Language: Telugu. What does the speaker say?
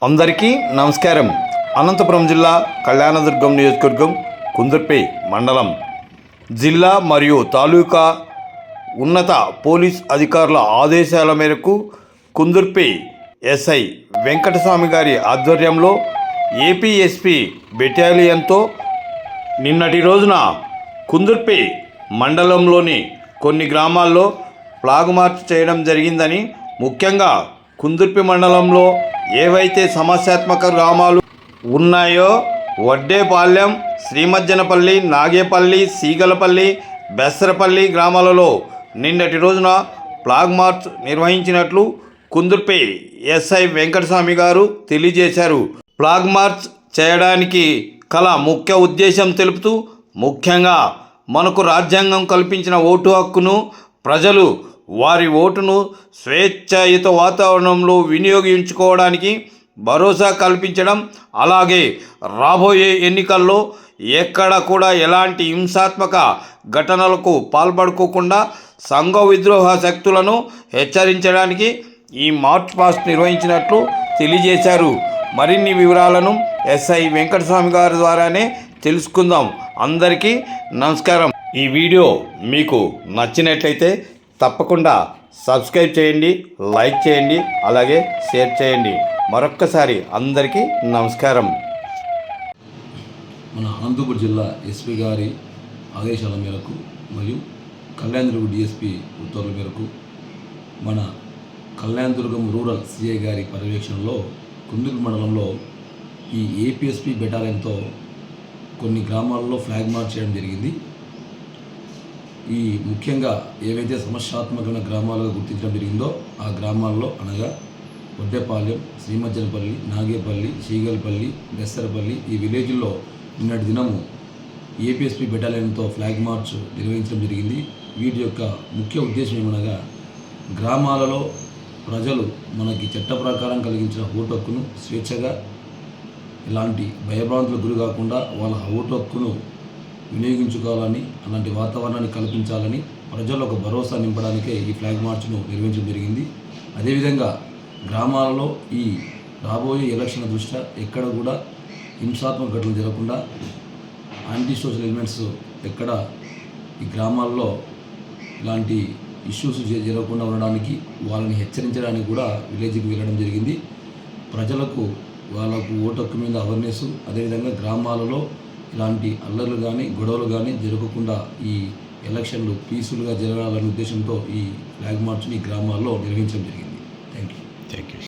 అందరికీ నమస్కారం. అనంతపురం జిల్లా కళ్యాణదుర్గం నియోజకవర్గం కుందుర్పి మండలం జిల్లా మరియు తాలూకా ఉన్నత పోలీస్ అధికారుల ఆదేశాల మేరకు కుందుర్పి ఎస్ఐ వెంకటస్వామి గారి ఆధ్వర్యంలో ఏపీఎస్పీ బెటాలియన్తో నిన్నటి రోజున కుందుర్పి మండలంలోని కొన్ని గ్రామాల్లో ఫ్లాగ్ మార్చ్ చేయడం జరిగిందని, ముఖ్యంగా కుందుర్పి మండలంలో ఏవైతే సమస్యాత్మక గ్రామాలు ఉన్నాయో వడ్డేపాలెం, శ్రీమజ్జనపల్లి, నాగేపల్లి, సీగలపల్లి, బెస్సరపల్లి గ్రామాలలో నిన్నటి రోజున ఫ్లాగ్ మార్చ్ నిర్వహించినట్లు కుందుర్పి ఎస్ఐ వెంకటస్వామి గారు తెలియజేశారు. ఫ్లాగ్ మార్చ్ చేయడానికి కల ముఖ్య ఉద్దేశం తెలుపుతూ, ముఖ్యంగా మనకు రాజ్యాంగం కల్పించిన ఓటు హక్కును ప్రజలు వారి ఓటును స్వేచ్ఛాయుత వాతావరణంలో వినియోగించుకోవడానికి భరోసా కల్పించడం, అలాగే రాబోయే ఎన్నికల్లో ఎక్కడ కూడా ఎలాంటి హింసాత్మక ఘటనలకు పాల్పడుకోకుండా సంఘ విద్రోహ శక్తులను హెచ్చరించడానికి ఈ మార్చ్ పాస్ట్ నిర్వహించినట్లు తెలియజేశారు. మరిన్ని వివరాలను ఎస్ఐ వెంకటస్వామి గారి ద్వారానే తెలుసుకుందాం. అందరికీ నమస్కారం. ఈ వీడియో మీకు నచ్చినట్లయితే తప్పకుండా సబ్స్క్రైబ్ చేయండి, లైక్ చేయండి, అలాగే షేర్ చేయండి. మరొక్కసారి అందరికీ నమస్కారం. మన అనంతపురం జిల్లా ఎస్పీ గారి ఆదేశాల మేరకు మరియు కళ్యాణదుర్గం డిఎస్పీ ఉత్తర్వుల మేరకు మన కళ్యాణదుర్గం రూరల్ సిఐ గారి పర్యవేక్షణలో కుందుర్పి మండలంలో ఈ ఏపీఎస్పీ బెటాలియన్తో కొన్ని గ్రామాల్లో ఫ్లాగ్ మార్చ్ చేయడం జరిగింది. ఈ ముఖ్యంగా ఏవైతే సమస్యాత్మకమైన గ్రామాలుగా గుర్తించడం జరిగిందో ఆ గ్రామాల్లో అనగా వడ్డేపాలెం, శ్రీమజ్జనపల్లి, నాగేపల్లి, సీగల్పల్లి, బెస్సరపల్లి ఈ విలేజ్ల్లో నిన్నటి దినము ఏపీఎస్పీ బెటాలియన్తో ఫ్లాగ్ మార్చ్ నిర్వహించడం జరిగింది. వీటి యొక్క ముఖ్య ఉద్దేశం ఏమనగా గ్రామాలలో ప్రజలు మనకి చట్ట ప్రకారం కలిగించిన ఓటు హక్కును స్వేచ్ఛగా ఇలాంటి భయభ్రాంతులకు గురి కాకుండా వాళ్ళ ఓటు హక్కును వినియోగించుకోవాలని, అలాంటి వాతావరణాన్ని కల్పించాలని ప్రజల్లో ఒక భరోసా నింపడానికే ఈ ఫ్లాగ్ మార్చ్ను నిర్వహించడం జరిగింది. అదేవిధంగా గ్రామాలలో ఈ రాబోయే ఎలక్షన్ దృష్ట్యా ఎక్కడ కూడా హింసాత్మక ఘటనలు జరగకుండా, యాంటీ సోషల్ ఎలిమెంట్స్ ఎక్కడ ఈ గ్రామాల్లో ఇలాంటి ఇష్యూస్ జరగకుండా ఉండడానికి వాళ్ళని హెచ్చరించడానికి కూడా విలేజ్కి వెళ్ళడం జరిగింది. ప్రజలకు వాళ్ళకు ఓటు హక్కు మీద అవేర్నెస్, అదేవిధంగా గ్రామాలలో ఇలాంటి అల్లర్లు కానీ గొడవలు కానీ జరగకుండా ఈ ఎలక్షన్లు పీస్ఫుల్గా జరగాలనే ఉద్దేశంతో ఈ ఫ్లాగ్ మార్చ్ని గ్రామాల్లో నిర్వహించడం జరిగింది. Thank you.